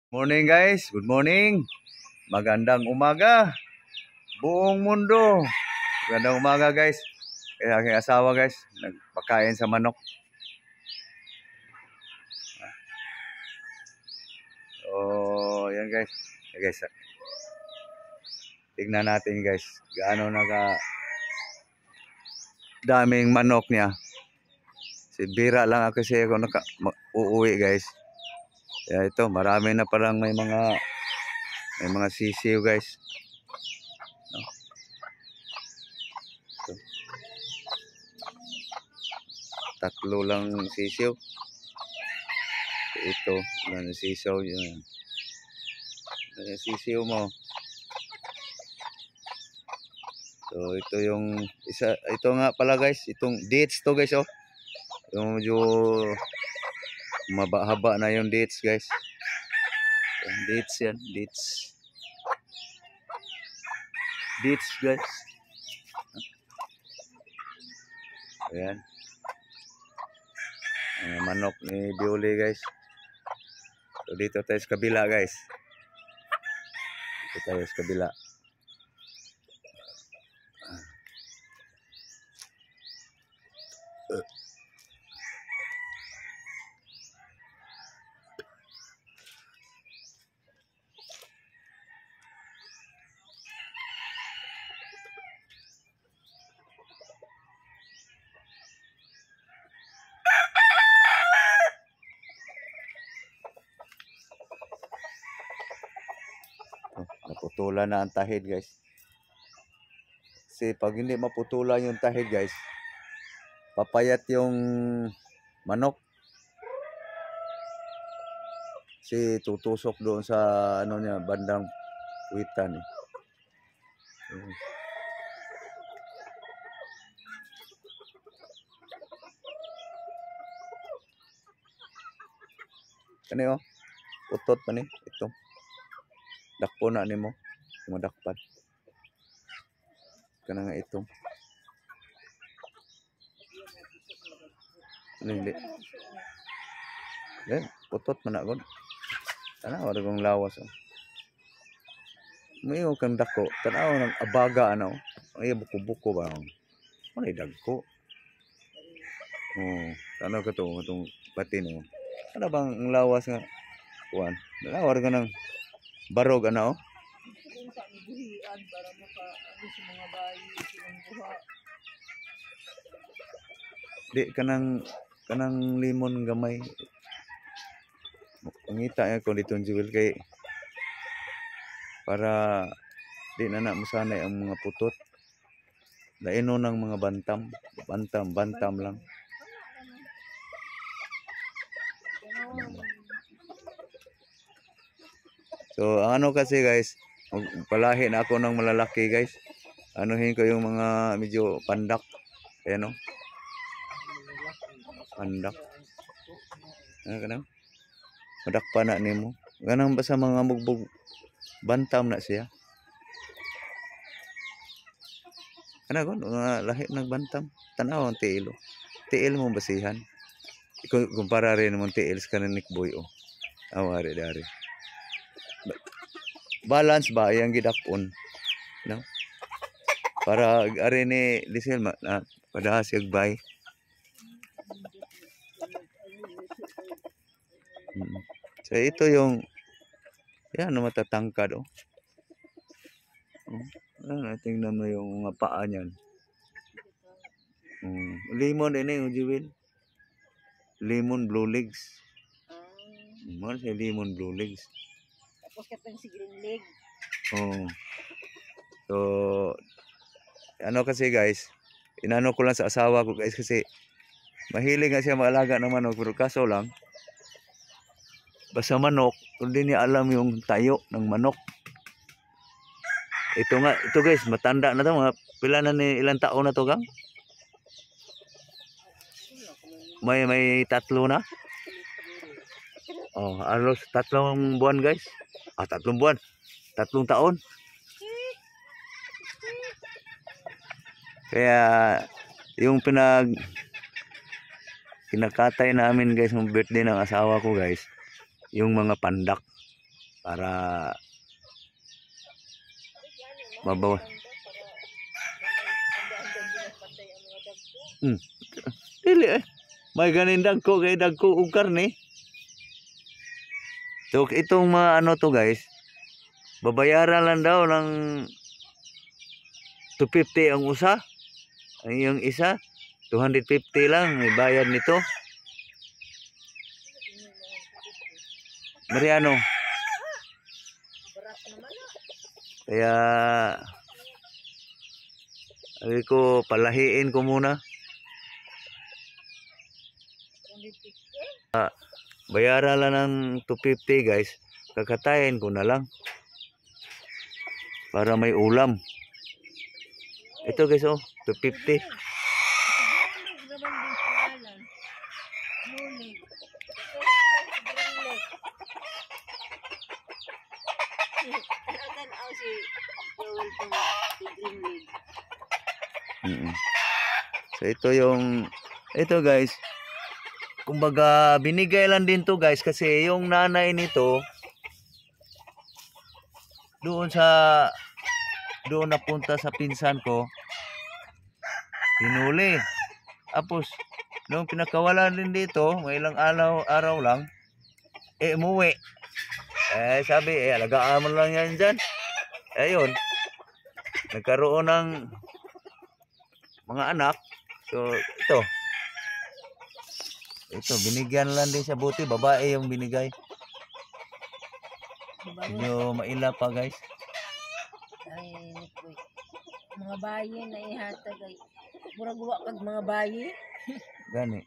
Morning guys, good morning. Magandang umaga. Buong mundo. Magandang umaga guys. Kaya aking asawa guys, nagpakain sa manok. So, yan guys. Yan guys. Tignan natin guys, gaano daming manok niya. Si Bira lang ako kasi ako uuwi guys. Kaya ito, marami na parang may mga sisiw guys. No? Tatlo lang sisiw. Ito, yan sisiw yun. Sisiw mo. So ito yung isa, ito nga pala guys, itong dates to guys, oh. Yung medyo mabahaba na yung dates guys. Yung dates yan, dates. Dates guys. Ayan. Manok ni Bioli guys. So dito tayo sa kabila guys. Dito tayo sa kabila. Naputulan na ang tahid guys. Kasi pag hindi maputulan yung tahid guys, papayat yung manok. Kasi tutusok doon sa ano niya, bandang puwitan eh. Kani oh, utot pa ni ito. Dakpo na nimo, madakpan. Kana nga itong. Hindi. Utot man na gud. Tanaw ra kong lawas oh. Mayo kang dako, tanaw nang abaga ano. Ay buko-buko ba. Ano dagko. Oh, tanaw ka to, itong patin oh. Ano bang ang lawas nga kuan? Tanaw ra nang barog ano oh. Para maka sa mga bayi silang buha. Di kanang limon gamay. Pangita ko dito Jewel kay para di na masanay ang mga putot. Laino ng mga bantam lang. So ano kasi guys, palahi na ako ng malalaki guys. Anuhin ko yung mga medyo pandak. Ayan o. Pandak. Ano ka na? Madakpa na nimo. Ganang ba sa mga mugbog bantam na siya? Ano ko? Mga lahi ng bantam. Tanaw ang tiil o. Tiil mo basihan. Kumpara rin mong tiil sa kanin Boy o. Awari dari. Balance ba yang gidakpon? No? Para ari ni Lisel na padahas yagbay. So ito yung yan matatangkad oh. Tingnan mo yung mga paa niyan. Lemon ini yung Jewel. Lemon blue legs. Ano siya lemon blue legs. Tapos katong si green leg. Oh. So ano kasi guys, inano ko lang sa asawa ko guys kasi mahilig nga siya maalaga ng manok pero kaso lang basta manok, hindi niya alam yung tayo ng manok. Ito nga, ito guys, matanda na to, mga pila na ni ilang taon na to gang? May tatlo na. Oh, alos 3 buwan guys. 3 buwan. 3 taon. Kaya yung kinakatay namin guys ng birthday ng asawa ko guys, yung mga pandak. para mabawas. Dili eh. May ganin dagko kay dagko og karne. So itong mga ano to guys, babayaran lang daw ng 250 ang usa. Ang yung isa 250 lang may bayad nito. Mariano. Kaya sabi ko palahiin ko muna. Bayaran lang ng 250 guys. Kakatayin ko na lang. Para may ulam. Ito guys oh, 250. So ito guys, kumbaga binigay lang din to guys kasi yung nanay nito doon napunta sa pinsan ko, hinuli. Tapos nung pinakawalan din dito, may ilang araw lang, umuwi. Sabi, alagaan mo lang yan dyan. Ayun, nagkaroon ng mga anak. So ito binigyan lang din siya, buti babae yung binigay. Medyo maila pa guys. Ay, mga bayi na ihata guys. Murag wa kag mga bayi. Gani.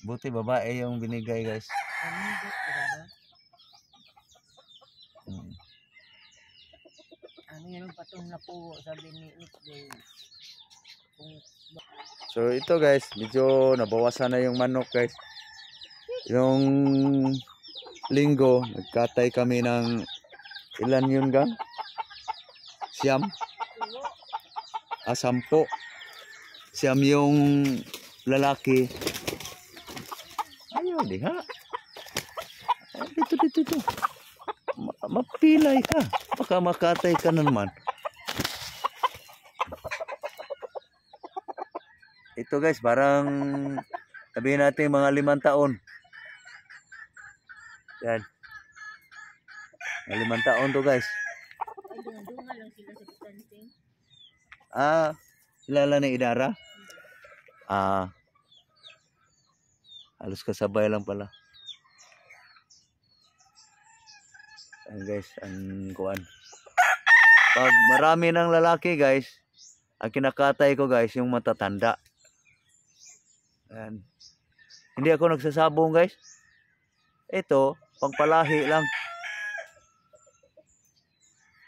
Buti babae yung binigay guys. Ano yan ang patong na po sabi ni Nick guys. So ito guys, medyo nabawasan na yung manok guys. Yung linggo, nagkatay kami ng ilan yun gang? Siyam? 10. Siyam yung lalaki. Ayaw diha. Dito. Mapilay ka. Baka makatay ka na naman. Ito guys, parang sabihin natin mga 5 taon. Yan. Mga 5 taon to guys. Ay, dunga lang sila sa distancing. Kilala ni Idara? Halos kasabay lang pala. Ayan guys, ang kuan. Pag marami ng lalaki guys, ang kinakatay ko guys, yung matatanda. Ayan. Hindi ako nagsasabong guys. Ito, pangpalahi lang.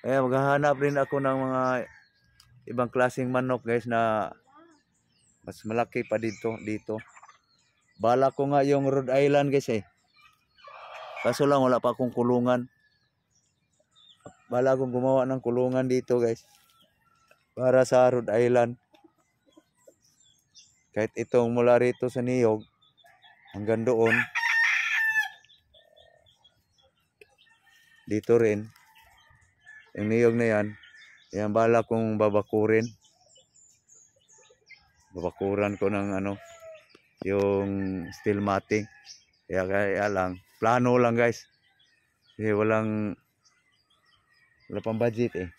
Kaya maghahanap rin ako ng mga ibang klaseng manok guys na mas malaki pa dito. Bala ko nga yung Rhode Island guys eh. Kaso lang wala pa akong kulungan. Bala akong gumawa ng kulungan dito guys. Para sa Rhode Island. Kahit itong mula rito sa niyog hanggang doon. Dito rin. Yung niyog na yan. Yan bala kong babakurin. Babakuran ko ng yung steel matting. Kaya lang. Plano lang guys. Kasi wala pang budget eh.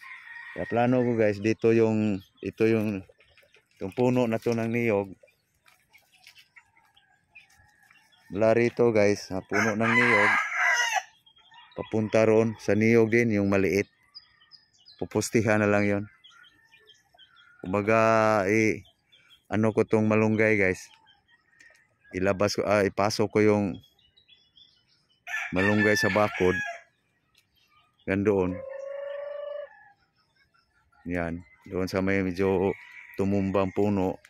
Kaya plano ko guys. Ito yung puno na to ng niyog. Mula rito guys. Puno ng niyog. Papunta roon sa niyog din yung maliit. Pupustihan na lang yon. Kumbaga ko tong malunggay guys. Ipasok ko yung malunggay sa bakod. Gandoon. Yan. Doon sa may medyo tumumbang puno.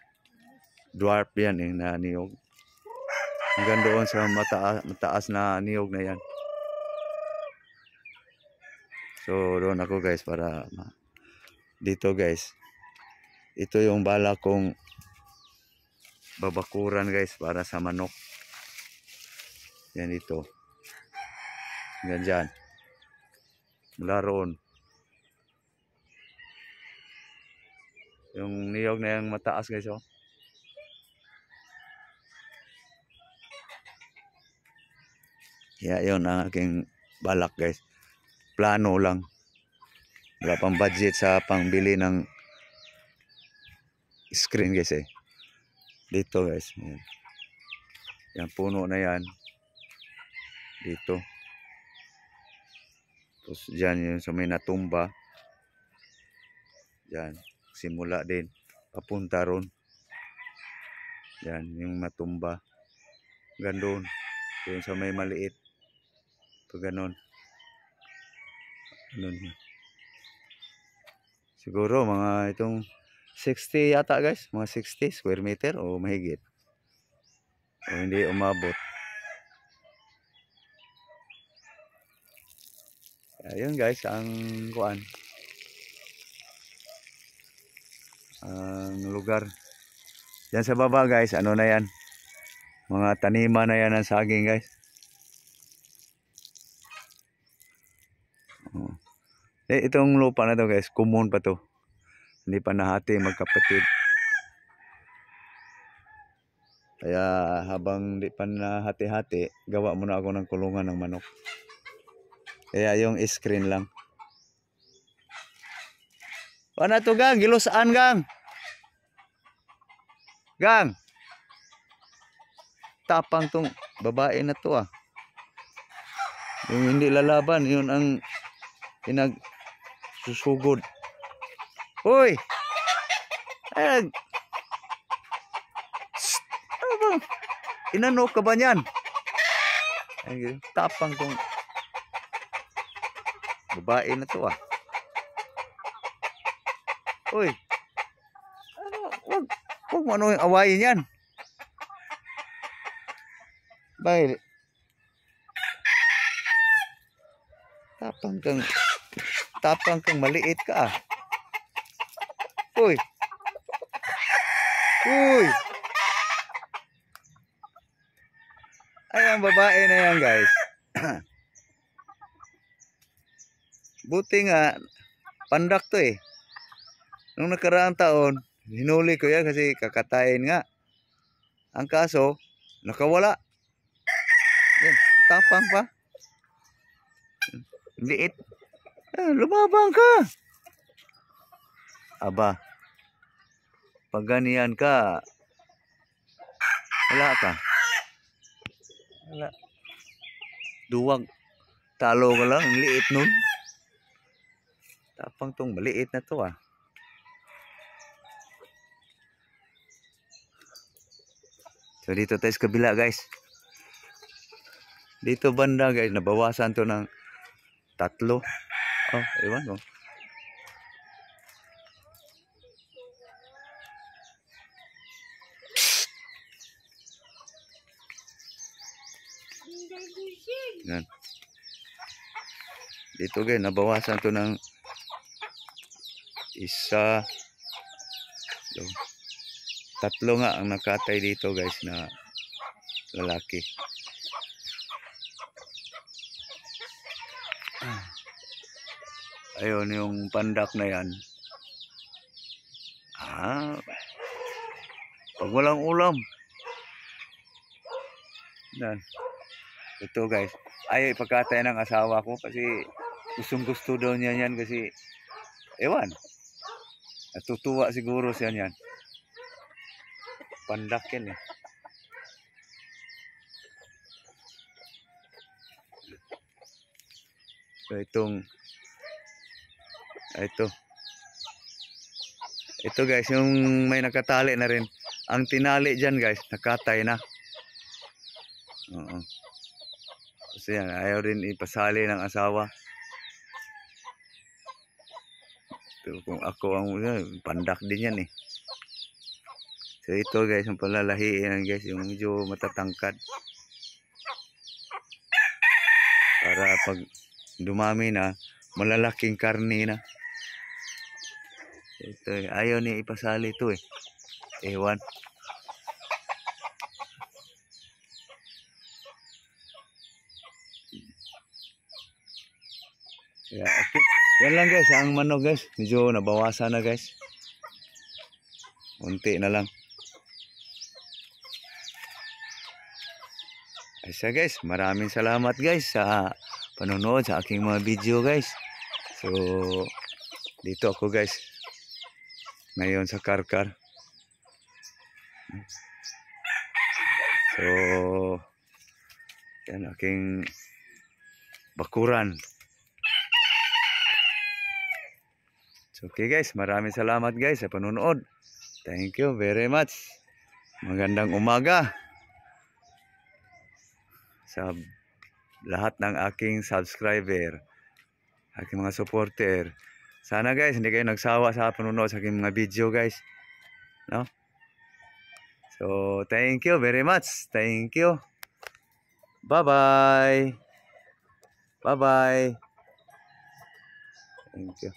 Dwarf yan na niyog. Hanggang doon sa mataas na niyog na yan. So doon ako guys para dito guys. Ito yung bala kong babakuran guys para sa manok. Yan ito. Hanggang dyan. Mula roon. Yung niyog na yung mataas guys oh. Kaya yun ang aking balak guys. Plano lang. Wala pang budget sa pangbili ng screen guys eh. Dito guys. Yan. Yan puno na yan. Dito. Tapos dyan yung sa may natumba. Dyan. Simula din. Papunta ron. Yan yung natumba. Gandun. Yung sa may maliit. Ito ganon. Ganun. Siguro mga itong 60 yata guys. Mga 60 square meter o mahigit. O hindi umabot. Ayun guys, ang kuan. Ang lugar. Yan sa baba guys, ano na yan? Mga taniman na yan ng saging guys. Oh. Itong lupa na to guys, common pa to. Hindi pa nahati magkapatid. Kaya habang di pa nahati-hati, gawa muna ako ng kulungan ng manok. Kaya yung screen lang. Ano to gang? Gilusaan gang. Gang. Tapang tong babae na to ah. Yung hindi lalaban, yun ang susugod. Hoy! Ay, ano ba? Inano ka ba niyan? Ay, tapang tong babae na to ah. Hoy! Ano? Wag mo ano yung awayin yan. Bakit? Tapang kang maliit ka ah. Uy. Uy. Ay, ang babae na yan guys. Buti nga, pandak to eh. Nung nakaraang taon, hinuli ko yan kasi kakatayin nga. Ang kaso, nakawala. Yan, tapang pa. Liit. Lumabang ka. Aba. Pag ganyan ka, wala ka. Wala. Duwag. Talo ka lang. Ang liit nun. Tapang tong maliit na to ah. So dito tayo sa kabila guys. Dito banda guys. Nabawasan to ng 3. Oh, ewan ko. Yan. Dito guys, nabawasan to ng 1, 2, 3 nga ang nakatay dito guys na lalaki. Ayun yung pandak na yan. Pag walang ulam. Yan. Ito guys. Ay ipagkatay ng asawa ko kasi gustong gusto daw niya yan kasi ewan. Natutuwa siguro siya yan. Pandak yan eh. So ito guys, yung may nakatali na rin. Ang tinali dyan guys, nakatay na. Oo. Kasi yan, ayaw rin ipasali ng asawa. Pero kung ako ang pandak din yan eh. So ito guys, yung palalahiin guys, yung medyo matatangkad. Para pag dumami na, malalaking karne na. Ito ayaw niya ipasali ito eh. Ewan. Yeah, okay. Yan lang guys, ang manok guys. Medyo nabawasan na guys. Unti na lang. Ay siya guys, maraming salamat guys sa panonood sa aking mga video guys. So, dito ako guys. Ngayon sa Karkar. So, yan aking bakuran. So, okay guys, maraming salamat guys sa panonood. Thank you very much. Magandang umaga sa lahat ng aking subscriber, aking mga supporter. Sana guys, hindi kayo nagsawa sa panonood sa aking mga video guys. No? So, thank you very much. Thank you. Bye-bye. Bye-bye. Thank you.